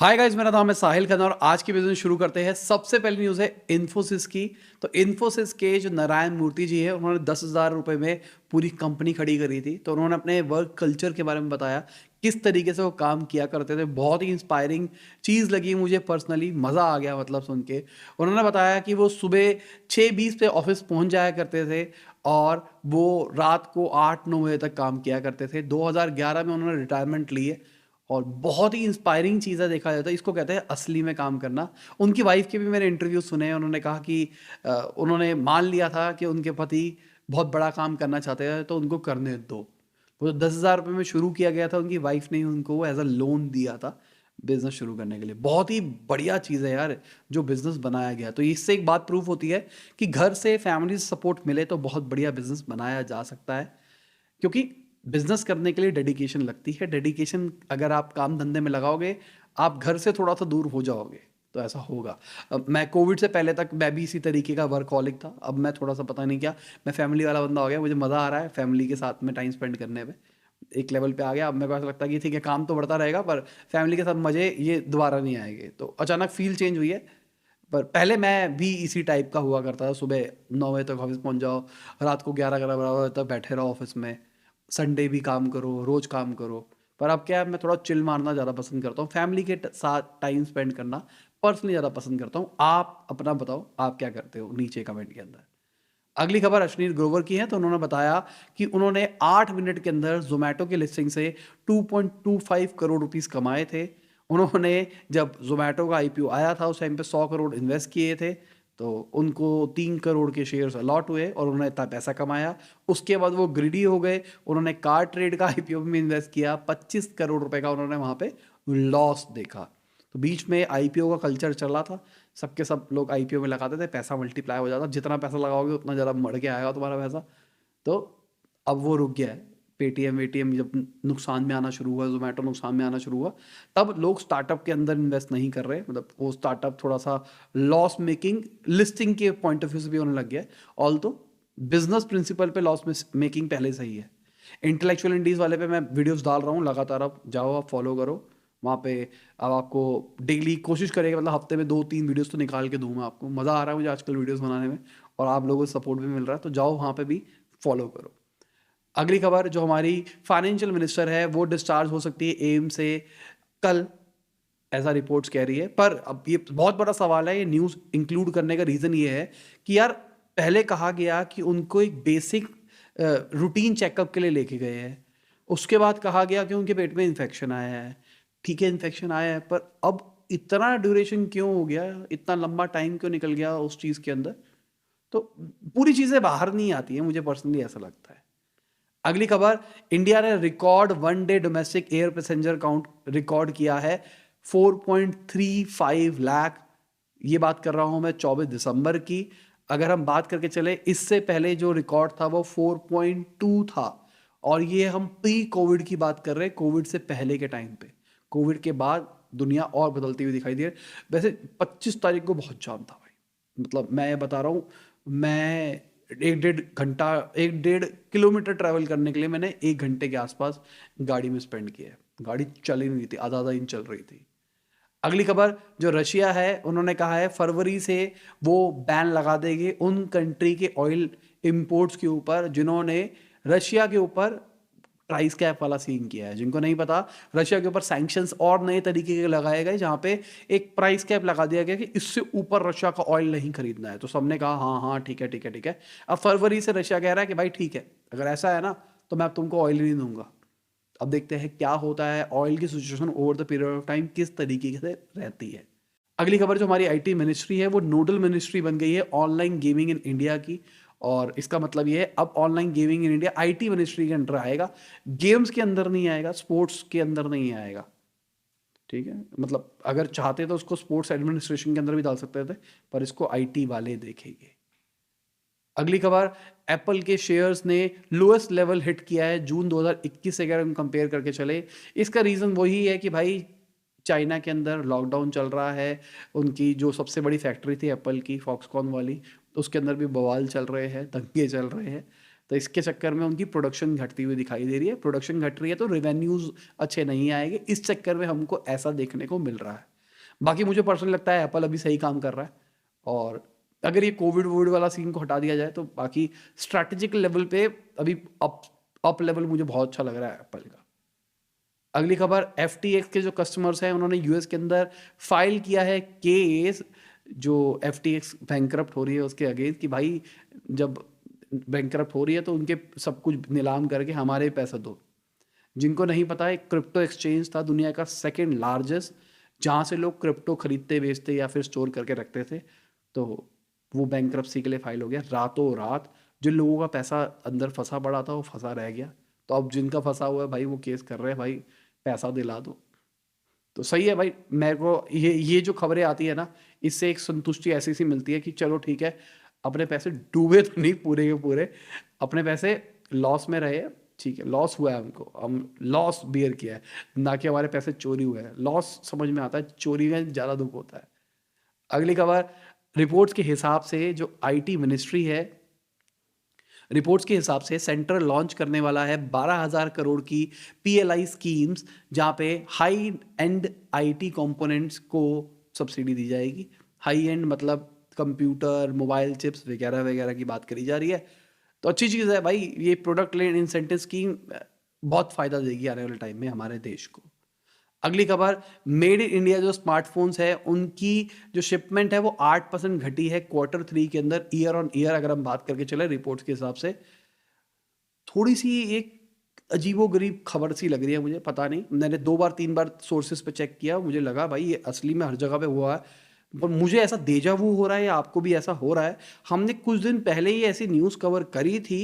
Hi guys, मेरा नाम है साहिल खन्ना और आज की बिजनेस शुरू करते हैं। सबसे पहली न्यूज़ है इन्फोसिस की। तो इन्फोसिस के जो नारायण मूर्ति जी है, उन्होंने 10,000 रुपये में पूरी कंपनी खड़ी करी थी। तो उन्होंने अपने वर्क कल्चर के बारे में बताया, किस तरीके से वो काम किया करते थे। बहुत ही इंस्पायरिंग चीज़ लगी मुझे, पर्सनली मज़ा आ गया मतलब सुन के। उन्होंने बताया कि वो सुबह 6:20 पे ऑफिस पहुंच जाया करते थे और वो रात को 8-9 बजे तक काम किया करते थे। 2011 में उन्होंने रिटायरमेंट ली है और बहुत ही इंस्पायरिंग चीज़ है, देखा जाता है इसको कहते हैं असली में काम करना। उनकी वाइफ के भी मैंने इंटरव्यू सुने हैं। उन्होंने कहा कि उन्होंने मान लिया था कि उनके पति बहुत बड़ा काम करना चाहते हैं तो उनको करने दो। वो 10,000 रुपये में शुरू किया गया था, उनकी वाइफ ने उनको वो एज अ लोन दिया था बिजनेस शुरू करने के लिए। बहुत ही बढ़िया चीज़ है यार जो बिजनेस बनाया गया। तो इससे एक बात प्रूफ होती है कि घर से फैमिली से सपोर्ट मिले तो बहुत बढ़िया बिजनेस बनाया जा सकता है, क्योंकि बिजनेस करने के लिए डेडिकेशन लगती है। डेडिकेशन अगर आप काम धंधे में लगाओगे, आप घर से थोड़ा सा दूर हो जाओगे तो ऐसा होगा। अब मैं कोविड से पहले तक मैं भी इसी तरीके का वर्कहॉलिक था। अब मैं थोड़ा सा पता नहीं क्या, मैं फैमिली वाला बंदा हो गया। मुझे मज़ा आ रहा है फैमिली के साथ में टाइम स्पेंड करने में। एक लेवल पे आ गया। अब मेरे को ऐसा लगता है कि ठीक है, काम तो बढ़ता रहेगा पर फैमिली के साथ मज़े ये दोबारा नहीं आएंगे। तो अचानक फील चेंज हुई है। पर पहले मैं भी इसी टाइप का हुआ करता था। सुबह 9 बजे तक ऑफिस पहुंच जाओ, रात को 11-11 बजे तक बैठे रहो ऑफिस में। संडे भी काम करो, रोज काम करो। पर अब क्या है, मैं थोड़ा चिल मारना ज़्यादा पसंद करता हूँ, फैमिली के साथ टाइम स्पेंड करना पर्सनली ज़्यादा पसंद करता हूँ। आप अपना बताओ, आप क्या करते हो नीचे कमेंट के अंदर। अगली खबर अश्विनी ग्रोवर की है। तो उन्होंने बताया कि उन्होंने 8 मिनट के अंदर जोमेटो की लिस्टिंग से 2.25 करोड़ रुपीस कमाए थे। उन्होंने जब जोमेटो का आईपीओ आया था उस टाइम पे 100 करोड़ इन्वेस्ट किए थे। तो उनको 3 करोड़ के शेयर्स अलॉट हुए और उन्होंने इतना पैसा कमाया। उसके बाद वो ग्रिडी हो गए। उन्होंने कार ट्रेड का आईपीओ में इन्वेस्ट किया, 25 करोड़ रुपए का उन्होंने वहां पे लॉस देखा। तो बीच में आईपीओ का कल्चर चला था, सबके सब लोग आईपीओ में लगाते थे, पैसा मल्टीप्लाई हो जाता। जितना पैसा लगाओगे उतना ज़्यादा मर के आएगा तुम्हारा पैसा। तो अब वो रुक गया है। पेटीएम वेटीएम जब नुकसान में आना शुरू हुआ, जोमेटो नुकसान में आना शुरू हुआ, तब लोग स्टार्टअप के अंदर इन्वेस्ट नहीं कर रहे। मतलब वो स्टार्टअप थोड़ा सा लॉस मेकिंग लिस्टिंग के पॉइंट ऑफ व्यू से भी होने लग गया है। ऑल तो बिजनेस प्रिंसिपल पे लॉस मेकिंग पहले से ही है। इंटेलेक्चुअल इंडीज वाले पे मैं वीडियोस डाल रहा हूँ लगातार, आप जाओ, आप फॉलो करो वहाँ पे। अब आपको डेली कोशिश करेगा, मतलब हफ्ते में 2-3 वीडियोस तो निकाल के दूंगा आपको। मज़ा आ रहा है मुझे आजकल वीडियोस बनाने में और आप लोगों से सपोर्ट भी मिल रहा है, तो जाओ वहाँ पे भी फॉलो करो। अगली खबर, जो हमारी फाइनेंशियल मिनिस्टर है वो डिस्चार्ज हो सकती है एम से कल, ऐसा रिपोर्ट्स कह रही है। पर अब ये बहुत बड़ा सवाल है, ये न्यूज़ इंक्लूड करने का रीज़न ये है कि यार पहले कहा गया कि उनको एक बेसिक रूटीन चेकअप के लिए लेके गए हैं। उसके बाद कहा गया कि उनके पेट में इन्फेक्शन आया है। ठीक है, इन्फेक्शन आया है, पर अब इतना ड्यूरेशन क्यों हो गया, इतना लंबा टाइम क्यों निकल गया उस चीज़ के अंदर। तो पूरी चीज़ें बाहर नहीं आती हैं, मुझे पर्सनली ऐसा लगता है। अगली खबर, इंडिया ने record 1 day domestic air passenger count record किया है 4.35 लाख। ये बात कर रहा हूं मैं 24 दिसंबर की। अगर हम बात करके चले, इससे पहले जो रिकॉर्ड था वो 4.2 था। और ये हम प्री कोविड की बात कर रहे हैं, कोविड से पहले के टाइम पे। कोविड के बाद दुनिया और बदलती हुई दिखाई दे रही है। वैसे 25 तारीख को बहुत जाम था भाई। मतलब मैं ये बता रहा हूँ, मैं 1-1.5 घंटा, 1-1.5 किलोमीटर ट्रैवल करने के लिए मैंने 1 घंटे के आसपास गाड़ी में स्पेंड किया है। गाड़ी चल ही नहीं थी, आधा आधा दिन चल रही थी। अगली खबर, जो रशिया है उन्होंने कहा है फरवरी से वो बैन लगा देंगे उन कंट्री के ऑयल इंपोर्ट्स के ऊपर जिन्होंने रशिया के ऊपर प्राइस कैप वाला सीन किया है। जिनको नहीं पता, रशिया के ऊपर सैंक्शंस और नए तरीके के लगाए गए, जहां पे एक प्राइस कैप लगा दिया गया कि इससे ऊपर रशिया का ऑयल नहीं खरीदना है। तो सबने कहा हाँ हाँ ठीक है ठीक है ठीक है। अब फरवरी से रशिया कह रहा है कि भाई ठीक है, अगर ऐसा है ना तो मैं अब तुमको ऑयल नहीं दूंगा। अब देखते हैं क्या होता है, ऑयल की situation over the period of time किस तरीके से रहती है। अगली खबर, जो हमारी आईटी मिनिस्ट्री है वो नोडल मिनिस्ट्री बन गई है ऑनलाइन गेमिंग इन इंडिया की। और इसका मतलब ये है अब online gaming in India IT ministry के अंडर आएगा। गेम्स के अंदर नहीं आएगा, स्पोर्ट्स के अंदर नहीं आएगा। ठीक है, मतलब अगर चाहते तो उसको स्पोर्ट्स एडमिनिस्ट्रेशन के अंदर भी डाल सकते थे, पर इसको आईटी वाले देखेंगे। अगली खबर, एप्पल के शेयर्स ने लोएस्ट लेवल हिट किया है जून 2021 से। अगर हम कंपेयर करके चले, इसका रीज़न वही है कि भाई चाइना के अंदर लॉकडाउन चल रहा है। उनकी जो सबसे बड़ी फैक्ट्री थी एप्पल की, फॉक्सकॉन वाली, उसके अंदर भी बवाल चल रहे हैं, दंगे चल रहे हैं। तो इसके चक्कर में उनकी प्रोडक्शन घटती हुई दिखाई दे रही है। प्रोडक्शन घट रही है तो रेवेन्यूज अच्छे नहीं आएंगे, इस चक्कर में हमको ऐसा देखने को मिल रहा है। बाकी मुझे पर्सनली लगता है एप्पल अभी सही काम कर रहा है, और अगर ये कोविड वोविड वाला सीन को हटा दिया जाए तो बाकी स्ट्रैटेजिक लेवल पे अभी अप लेवल मुझे बहुत अच्छा लग रहा है एप्पल का। अगली खबर, FTX के जो कस्टमर्स हैं उन्होंने यूएस के अंदर फाइल किया है केस, जो FTX बैंकरप्ट हो रही है उसके अगेंस्ट, कि भाई जब बैंकरप्ट हो रही है तो उनके सब कुछ नीलाम करके हमारे पैसा दो। जिनको नहीं पता है, क्रिप्टो एक्सचेंज था दुनिया का सेकंड लार्जेस्ट, जहाँ से लोग क्रिप्टो खरीदते बेचते या फिर स्टोर करके रखते थे। तो वो बैंकरप्सी के लिए फाइल हो गया रातों रात। जिन लोगों का पैसा अंदर फंसा पड़ा था वो फंसा रह गया। तो अब जिनका फंसा हुआ है भाई वो केस कर रहे हैं, भाई पैसा दिला दो। तो सही है भाई, मेरे को ये जो खबरें आती है ना, इससे एक संतुष्टि ऐसी सी मिलती है कि चलो ठीक है, अपने पैसे डूबे तो नहीं पूरे के पूरे, अपने पैसे लॉस में रहे, ठीक है, लॉस हुआ है हमको, हम लॉस बियर किया है, ना कि हमारे पैसे चोरी हुए हैं। लॉस समझ में आता है, चोरी में ज़्यादा दुख होता है। अगली खबर, रिपोर्ट्स के हिसाब से जो IT मिनिस्ट्री है, रिपोर्ट्स के हिसाब से सेंटर लॉन्च करने वाला है 12,000 करोड़ की PLI स्कीम्स, जहाँ पे हाई एंड IT कंपोनेंट्स को सब्सिडी दी जाएगी। हाई एंड मतलब कंप्यूटर, मोबाइल चिप्स वगैरह वगैरह की बात करी जा रही है। तो अच्छी चीज़ है भाई, ये प्रोडक्ट लिंक्ड इंसेंटिव स्कीम बहुत फ़ायदा देगी आने वाले टाइम में हमारे देश को। अगली खबर, मेड इन इंडिया जो स्मार्टफोन्स है उनकी जो शिपमेंट है वो 8% घटी है Q3 के अंदर, ईयर ऑन ईयर अगर हम बात करके चले रिपोर्ट्स के हिसाब से। थोड़ी सी एक अजीबोगरीब खबर सी लग रही है मुझे, पता नहीं, मैंने 2 बार 3 बार सोर्सेज पे चेक किया, मुझे लगा भाई ये असली में हर जगह पे हुआ है, पर मुझे ऐसा डेजा वू हो रहा है या आपको भी ऐसा हो रहा है। हमने कुछ दिन पहले ही ऐसी न्यूज़ कवर करी थी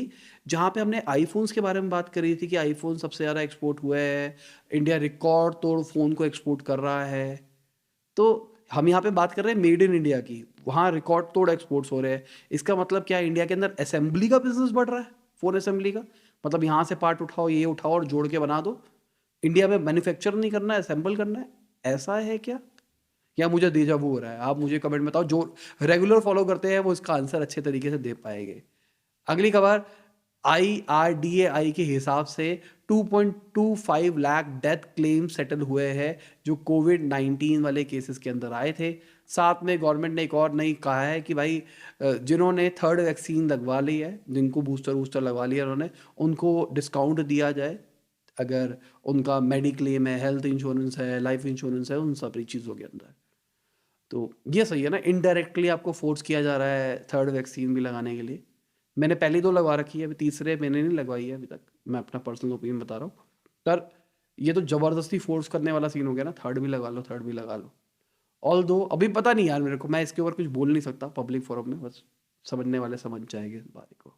जहाँ पे हमने आईफोन्स के बारे में बात करी थी कि आईफोन सबसे ज़्यादा एक्सपोर्ट हुए हैं, इंडिया रिकॉर्ड तोड़ फ़ोन को एक्सपोर्ट कर रहा है। तो हम यहाँ पे बात कर रहे हैं मेड इन इंडिया की, वहाँ रिकॉर्ड तोड़ एक्सपोर्ट्स हो रहे हैं। इसका मतलब क्या, इंडिया के अंदर असेंबली का बिजनेस बढ़ रहा है, फ़ोन असेंबली का, मतलब यहाँ से पार्ट उठाओ, ये उठाओ और जोड़ के बना दो। इंडिया में मैन्युफैक्चर नहीं करना है, असेंबल करना है, ऐसा है क्या? या मुझे डेजा वू हो रहा है? आप मुझे कमेंट में बताओ, जो रेगुलर फॉलो करते हैं वो इसका आंसर अच्छे तरीके से दे पाएंगे। अगली खबर, IRDAI के हिसाब से 2.25 लाख डेथ क्लेम सेटल हुए हैं जो कोविड-19 वाले केसेस के अंदर आए थे। साथ में गवर्नमेंट ने एक और नई कहा है कि भाई जिन्होंने थर्ड वैक्सीन लगवा ली है, जिनको बूस्टर वूस्टर लगवा लिया उन्होंने, उनको डिस्काउंट दिया जाए अगर उनका मेडिक्लेम है, हेल्थ इंश्योरेंस है, लाइफ इंश्योरेंस है, उन सभी चीज़ों के अंदर। तो ये सही है ना, इनडायरेक्टली आपको फोर्स किया जा रहा है थर्ड वैक्सीन भी लगाने के लिए। मैंने पहली 2 लगवा रखी है, अभी तीसरे मैंने नहीं लगवाई है अभी तक, मैं अपना पर्सनल ओपिनियन बता रहा हूँ। पर ये तो ज़बरदस्ती फोर्स करने वाला सीन हो गया ना, थर्ड भी लगा लो, थर्ड भी लगा लो। ऑल दो अभी पता नहीं यार मेरे को, मैं इसके ऊपर कुछ बोल नहीं सकता पब्लिक फोरम में, बस समझने वाले समझ जाएंगे इस बात को।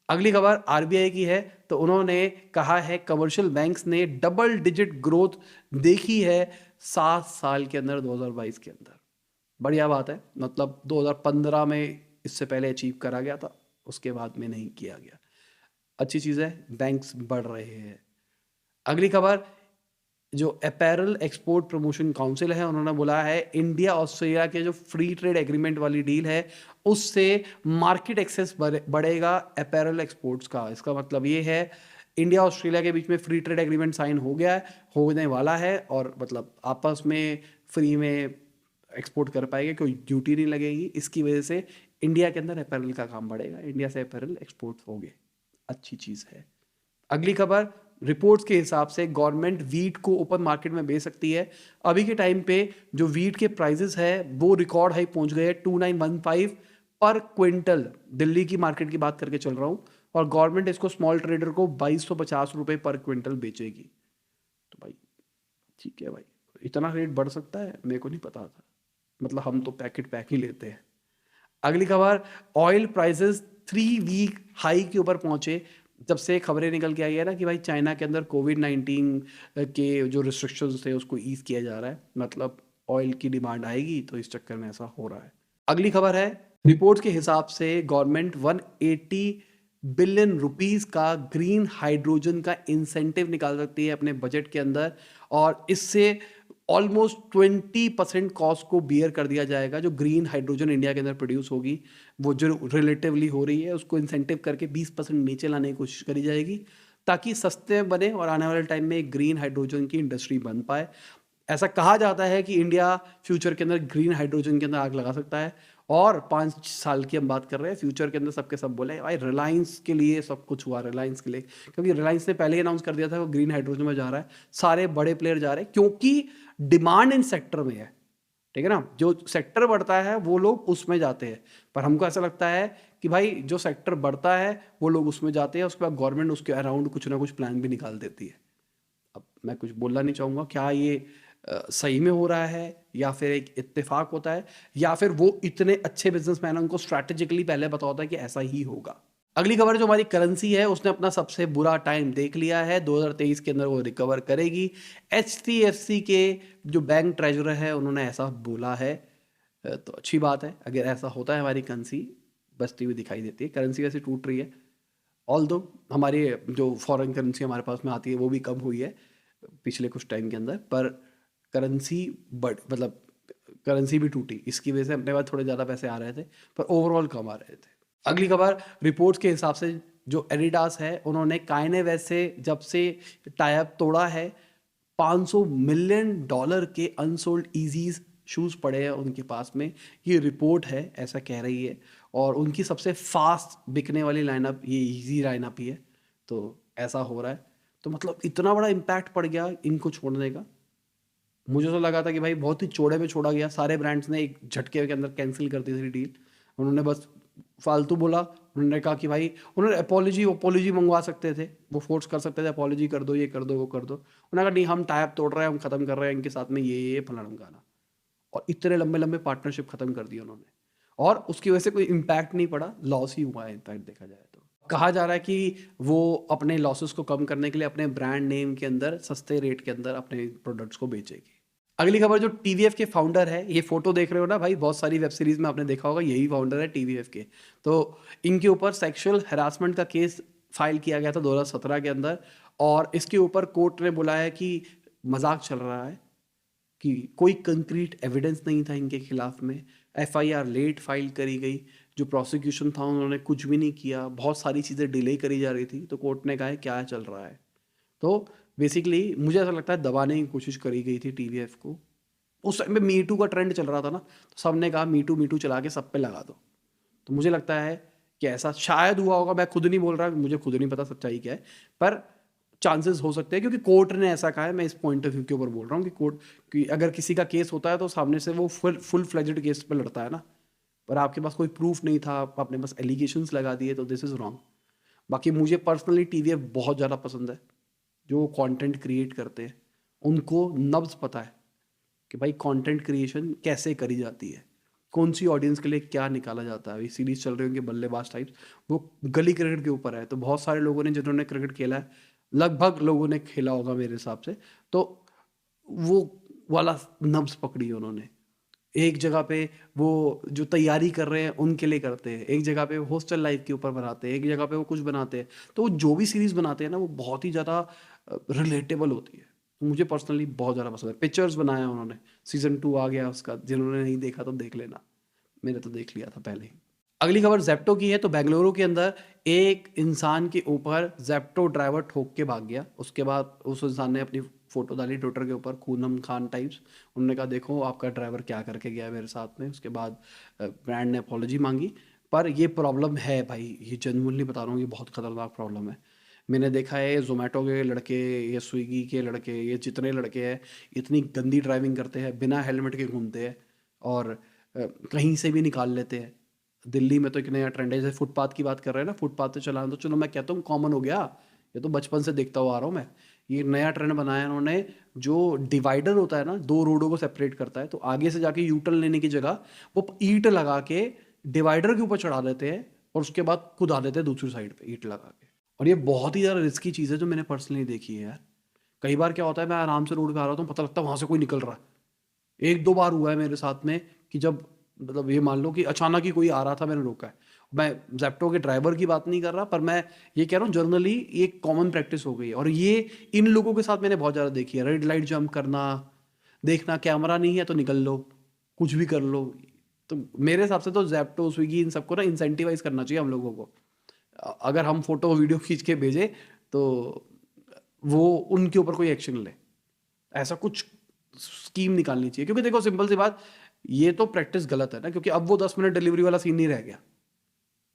अगली खबर RBI की है, तो उन्होंने कहा है कमर्शियल बैंक्स ने डबल डिजिट ग्रोथ देखी है 7 साल के अंदर, 2022 के अंदर। बढ़िया बात है, मतलब 2015 में इससे पहले अचीव करा गया था, उसके बाद में नहीं किया गया। अच्छी चीज़ है, बैंक्स बढ़ रहे हैं। अगली खबर, जो अपैरल एक्सपोर्ट प्रमोशन काउंसिल है उन्होंने बोला है इंडिया ऑस्ट्रेलिया के जो फ्री ट्रेड एग्रीमेंट वाली डील है उससे मार्केट एक्सेस बढ़ेगा अपैरल एक्सपोर्ट्स का। इसका मतलब ये है इंडिया ऑस्ट्रेलिया के बीच में फ्री ट्रेड एग्रीमेंट साइन हो गया है, होने वाला है, और मतलब आपस में फ्री में एक्सपोर्ट कर पाएंगे, कोई ड्यूटी नहीं लगेगी। इसकी वजह से इंडिया के अंदर अपैरल का काम बढ़ेगा, इंडिया से अपैरल एक्सपोर्ट होंगे, अच्छी चीज़ है। अगली खबर, रिपोर्ट्स के हिसाब से गवर्नमेंट वीट को ओपन मार्केट में बेच सकती है। अभी के टाइम पे जो वीट के प्राइसेस है वो रिकॉर्ड हाई पहुंच गए हैं 2915 पर क्विंटल, दिल्ली की मार्केट की बात करके चल रहा हूँ, और गवर्नमेंट इसको स्मॉल ट्रेडर को 2250 रुपये पर क्विंटल बेचेगी। तो भाई ठीक है भाई, इतना रेट बढ़ सकता है, मेरे को नहीं पता था, मतलब हम तो पैक ही लेते हैं। अगली खबर, ऑयल प्राइसेस 3 वीक हाई के ऊपर पहुंचे जब से खबरें निकल के आई है ना कि भाई चाइना के अंदर कोविड-19 के जो रिस्ट्रिक्शंस थे उसको ईज किया जा रहा है, मतलब ऑयल की डिमांड आएगी, तो इस चक्कर में ऐसा हो रहा है। अगली खबर है, रिपोर्ट्स के हिसाब से गवर्नमेंट 180 बिलियन रुपीस का ग्रीन हाइड्रोजन का इंसेंटिव निकाल सकती है अपने बजट के अंदर, और इससे ऑलमोस्ट 20% कॉस्ट को बियर कर दिया जाएगा। जो ग्रीन हाइड्रोजन इंडिया के अंदर प्रोड्यूस होगी, वो जो रिलेटिवली हो रही है उसको इंसेंटिव करके 20% नीचे लाने की कोशिश करी जाएगी, ताकि सस्ते में बने और आने वाले टाइम में ग्रीन हाइड्रोजन की इंडस्ट्री बन पाए। ऐसा कहा जाता है कि इंडिया फ्यूचर के अंदर ग्रीन हाइड्रोजन के अंदर आग लगा सकता है। और 5 साल की हम बात कर रहे हैं, फ्यूचर के अंदर सबके सब बोले भाई रिलायंस के लिए सब कुछ हुआ, रिलायंस के लिए, क्योंकि रिलायंस ने पहले ही अनाउंस कर दिया था वो ग्रीन हाइड्रोजन में जा रहा है। सारे बड़े प्लेयर जा रहे हैं क्योंकि डिमांड इन सेक्टर में है, ठीक है ना। जो सेक्टर बढ़ता है वो लोग उसमें जाते हैं। पर हमको ऐसा लगता है कि भाई जो सेक्टर बढ़ता है वो लोग उसमें जाते हैं, उसके बाद गवर्नमेंट उसके अराउंड कुछ ना कुछ प्लान भी निकाल देती है। अब मैं कुछ बोलना नहीं चाहूँगा क्या ये सही में हो रहा है या फिर एक इत्तेफाक होता है, या फिर वो इतने अच्छे बिजनेसमैन हैं, उनको स्ट्रैटेजिकली पहले पता होता है कि ऐसा ही होगा। अगली खबर जो हमारी करेंसी है उसने अपना सबसे बुरा टाइम देख लिया है, 2023 के अंदर वो रिकवर करेगी। HDFC के जो बैंक ट्रेजरर है उन्होंने ऐसा बोला है। तो अच्छी बात है, अगर ऐसा होता है हमारी करेंसी बचती हुई दिखाई देती है। करेंसी वैसे टूट रही है, ऑल्दो हमारी जो फॉरेन करेंसी हमारे पास में आती है वो भी कम हुई है पिछले कुछ टाइम के अंदर, पर करेंसी मतलब करेंसी भी टूटी, इसकी वजह से अपने पास थोड़े ज़्यादा पैसे आ रहे थे पर ओवरऑल कम आ रहे थे। अगली खबर, रिपोर्ट्स के हिसाब से जो एडिडास है उन्होंने काइने वेस्ट से जब से टाइप तोड़ा है, $500 मिलियन के अनसोल्ड ईजीज शूज़ पड़े हैं उनके पास में, ये रिपोर्ट है ऐसा कह रही है। और उनकी सबसे फास्ट बिकने वाली लाइनअप ये ईजी लाइनअप ही है। तो ऐसा हो रहा है, तो मतलब इतना बड़ा इम्पैक्ट पड़ गया इनको छोड़ने का। मुझे तो लगा था कि भाई बहुत ही चौड़े में छोड़ा गया, सारे ब्रांड्स ने एक झटके के अंदर कैंसिल कर दी थी डील। उन्होंने बस फालतू बोला, उन्होंने कहा कि भाई उन्होंने अपोलॉजी मंगवा सकते थे, वो फोर्स कर सकते थे अपोलॉजी कर दो, ये कर दो, वो कर दो। उन्होंने कहा नहीं हम टाइप तोड़ रहे हैं, हम खत्म कर रहे हैं इनके साथ में ये फलाना गाना। और इतने लंबे लंबे पार्टनरशिप खत्म कर दिए उन्होंने, और उसकी वजह से कोई इम्पैक्ट नहीं पड़ा, लॉस ही हुआ है इम्पैक्ट देखा जाए तो। कहा जा रहा है कि वो अपने लॉसेस को कम करने के लिए अपने ब्रांड नेम के अंदर सस्ते रेट के अंदर अपने प्रोडक्ट्स को बेचेगी। अगली खबर, जो TVF के फाउंडर है, ये फोटो देख रहे हो ना भाई, बहुत सारी वेब सीरीज में आपने देखा होगा यही फाउंडर है TVF के। तो इनके ऊपर सेक्सुअल हरासमेंट का केस फाइल किया गया था 2017 के अंदर, और इसके ऊपर कोर्ट ने बोला है कि मजाक चल रहा है, कि कोई कंक्रीट एविडेंस नहीं था इनके खिलाफ में। FIR लेट फाइल करी गई, जो प्रोसिक्यूशन था उन्होंने कुछ भी नहीं किया, बहुत सारी चीज़ें डिले करी जा रही थी। तो कोर्ट ने कहा है क्या चल रहा है। तो बेसिकली मुझे ऐसा लगता है दबाने की कोशिश करी गई थी TVF को। उस टाइम पे मीटू का ट्रेंड चल रहा था ना, तो सबने कहा मीटू मीटू चला के सब पे लगा दो। तो मुझे लगता है कि ऐसा शायद हुआ होगा, मैं खुद नहीं बोल रहा, मुझे खुद नहीं पता सच्चाई क्या है, पर चांसेस हो सकते हैं क्योंकि कोर्ट ने ऐसा कहा है। मैं इस पॉइंट ऑफ व्यू के ऊपर बोल रहा हूँ कि कोर्ट कि अगर किसी का केस होता है तो सामने से वो फुल फ्लेज्ड केस पे लड़ता है ना, पर आपके पास कोई प्रूफ नहीं था, आपने बस एलिगेशंस लगा दिए, तो दिस इज़ रॉन्ग। बाकी मुझे पर्सनली TVF बहुत ज़्यादा पसंद है, जो कंटेंट क्रिएट करते हैं उनको नब्ज पता है कि भाई कंटेंट क्रिएशन कैसे करी जाती है, कौन सी ऑडियंस के लिए क्या निकाला जाता है। ये सीरीज चल रही होंगी बल्लेबाज टाइप्स, वो गली क्रिकेट के ऊपर है। तो बहुत सारे लोगों ने जिन्होंने क्रिकेट खेला है, लगभग लोगों ने खेला होगा मेरे हिसाब से, तो वो वाला नब्ज पकड़ी है उन्होंने। एक जगह पे वो जो तैयारी कर रहे हैं उनके लिए करते हैं, एक जगह पे हॉस्टल लाइफ के ऊपर बनाते हैं, एक जगह पे वो कुछ बनाते हैं। तो वो जो भी सीरीज बनाते हैं ना वो बहुत ही ज़्यादा रिलेटेबल होती है। तो मुझे पर्सनली बहुत ज़्यादा पसंद है। पिक्चर्स बनाया उन्होंने, सीजन 2 आ गया उसका, जिन्होंने नहीं देखा तो देख लेना, मैंने तो देख लिया था पहले ही। अगली खबर जेप्टो की है। तो बेंगलुरु के अंदर एक इंसान के ऊपर जेप्टो ड्राइवर ठोक के भाग गया। उसके बाद उस इंसान ने अपनी फोटो डाली ट्विटर के ऊपर, खूनम खान टाइप्स। उन्होंने कहा देखो आपका ड्राइवर क्या करके गया है मेरे साथ में। उसके बाद ब्रांड ने अपॉलॉजी मांगी। पर ये प्रॉब्लम है भाई, ये जेन्युइनली बता रहा हूँ, ये बहुत खतरनाक प्रॉब्लम है। मैंने देखा है जोमेटो के लड़के, ये स्विगी के लड़के, ये जितने लड़के हैं इतनी गंदी ड्राइविंग करते हैं, बिना हेलमेट के घूमते हैं और कहीं से भी निकाल लेते हैं। दिल्ली में तो एक नया ट्रेंड है, जैसे फुटपाथ की बात कर रहे हैं ना, फुटपाथ पे चलाना तो चलो मैं कहता हूँ कॉमन हो गया, ये तो बचपन से देखता हुआ आ रहा हूँ मैं। ये नया ट्रेंड बनाया इन्होंने, जो डिवाइडर होता है ना, दो रोडों को सेपरेट करता है, तो आगे से जाके यूटर्न लेने की जगह वो ईंट लगा के डिवाइडर के ऊपर चढ़ा देते हैं और उसके बाद खुद आ देते हैं दूसरी साइड पे ईंट लगा के। और ये बहुत ही ज़्यादा रिस्की चीज़ है जो मैंने पर्सनली देखी है यार। कई बार क्या होता है, मैं आराम से रोड पे आ रहा हूँ तो पता लगता है वहाँ से कोई निकल रहा है। एक दो बार हुआ है मेरे साथ में कि जब मतलब ये मान लो कि अचानक ही कोई आ रहा था, मैंने रोका है। मैं जेप्टो के ड्राइवर की बात नहीं कर रहा, पर मैं ये कह रहा हूँ जनरली ये कॉमन प्रैक्टिस हो गई है। और ये इन लोगों के साथ मैंने बहुत ज़्यादा देखी है। रेड लाइट जंप करना, देखना कैमरा नहीं है तो निकल लो, कुछ भी कर लो। तो मेरे हिसाब से तो जेप्टो, स्विगी, इन सबको ना इंसेंटिवाइज करना चाहिए हम लोगों को। अगर हम फोटो वीडियो खींच के भेजें तो वो उनके ऊपर कोई एक्शन ले। ऐसा कुछ स्कीम निकालनी चाहिए, क्योंकि देखो सिंपल सी बात, ये तो प्रैक्टिस गलत है ना, क्योंकि अब वो 10 मिनट डिलीवरी वाला सीन नहीं रह गया,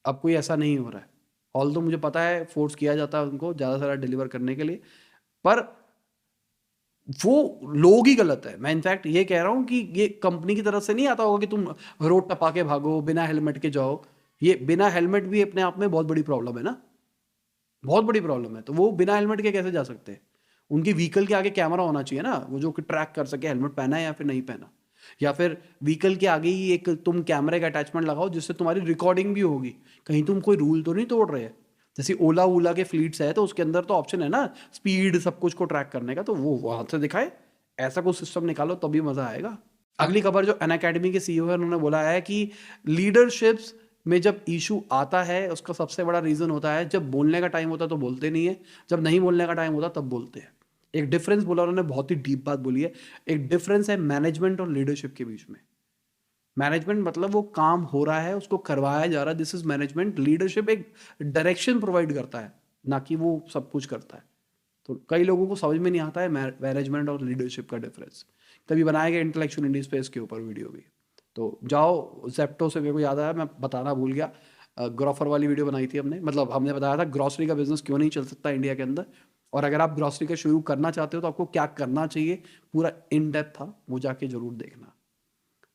अब कोई ऐसा नहीं हो रहा है। ऑल तो मुझे पता है फोर्स किया जाता है उनको ज़्यादा से ज़्यादा डिलीवर करने के लिए, पर वो लोग ही गलत है। मैं इनफैक्ट ये कह रहा हूँ कि ये कंपनी की तरफ से नहीं आता होगा कि तुम रोड टपा के भागो, बिना हेलमेट के जाओ। ये बिना हेलमेट भी अपने आप में बहुत बड़ी प्रॉब्लम है ना, बहुत बड़ी प्रॉब्लम है। तो वो बिना हेलमेट के कैसे जा सकते हैं? उनकी व्हीकल के आगे कैमरा होना चाहिए ना, वो जो कि ट्रैक कर सके हेलमेट पहना है या फिर नहीं पहना। या फिर व्हीकल के आगे ही एक तुम कैमरे का अटैचमेंट लगाओ जिससे तुम्हारी रिकॉर्डिंग भी होगी, कहीं तुम कोई रूल तो नहीं तोड़ रहे हैं। जैसे ओला ओला के फ्लीट्स है तो उसके अंदर तो ऑप्शन है ना स्पीड सब कुछ को ट्रैक करने का, तो वो वहां से दिखाए। ऐसा कुछ सिस्टम निकालो तभी मजा आएगा। अगली खबर जो अनअकैडमी के सीईओ है उन्होंने बोला है कि लीडरशिप्स में जब इशू आता है उसका सबसे बड़ा रीजन होता है जब बोलने का टाइम होता है तो बोलते नहीं है, जब नहीं बोलने का टाइम होता तब बोलते हैं। एक डिफरेंस बोला उन्होंने, बहुत ही डीप बात बोली है। एक डिफरेंस है मैनेजमेंट और लीडरशिप के बीच में। मैनेजमेंट मतलब वो काम हो रहा है उसको करवाया जा रहा है, दिस इज मैनेजमेंट। लीडरशिप एक डायरेक्शन प्रोवाइड करता है, ना कि वो सब कुछ करता है। तो कई लोगों को समझ में नहीं आता है मैनेजमेंट और लीडरशिप का डिफरेंस। तभी बनाया गया इंटेलेक्चुअल इंडी स्पेस के ऊपर वीडियो भी। तो जाओ जेप्टो से, मेरे को याद आया मैं बताना भूल गया, ग्रोफर वाली वीडियो बनाई थी हमने, मतलब हमने बताया था ग्रॉसरी का बिजनेस क्यों नहीं चल सकता इंडिया के अंदर, और अगर आप ग्रॉसरी का शुरू करना चाहते हो तो आपको क्या करना चाहिए, पूरा इन डेप्थ था, वो जाके जरूर देखना।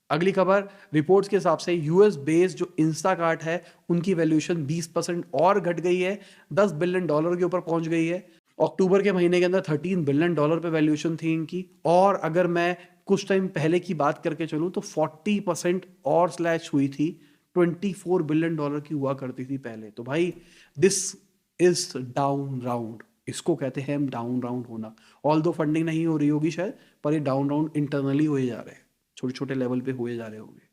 अगली खबर, रिपोर्ट्स के हिसाब से यूएस बेस्ड जो इंस्टाकार्ट है उनकी वैल्यूएशन 20% और घट गई है, $10 बिलियन के ऊपर पहुंच गई है। अक्टूबर के महीने के अंदर $13 बिलियन पे वैल्यूएशन थी इनकी, और अगर मैं कुछ टाइम पहले की बात करके चलूं तो 40% और स्लैश हुई थी, $24 बिलियन की हुआ करती थी पहले। तो भाई दिस इज डाउन राउंड, इसको कहते हैं हम डाउन राउंड होना। ऑल दो फंडिंग नहीं हो रही होगी शायद, पर ये डाउन राउंड इंटरनली हुए जा रहे हैं, छोटे छोटे लेवल पे हुए जा रहे होंगे।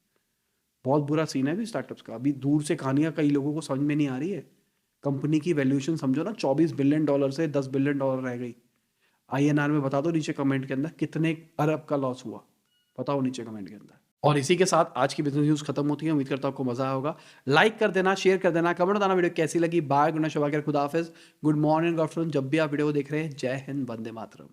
बहुत बुरा सीन है अभी स्टार्टअप्स का। अभी दूर से कहानियां कई लोगों को समझ में नहीं आ रही है। कंपनी की वैल्यूएशन समझो ना, $24 बिलियन से $10 बिलियन रह गई। आईएनआर में बता दो नीचे कमेंट के अंदर कितने अरब का लॉस हुआ, बताओ नीचे कमेंट के अंदर। और इसी के साथ आज की बिजनेस न्यूज खत्म होती है। उम्मीद करता हूं आपको मजा आया होगा। लाइक कर देना, शेयर कर देना, कमेंट बताना वीडियो कैसी लगी। बाय, गुड नाइट, शबा खैर, खुदा हाफिज, गुड मॉर्निंग, गुड आफ्टरनून, जब भी आप वीडियो को देख रहे हैं। जय हिंद, वंदे मातरम।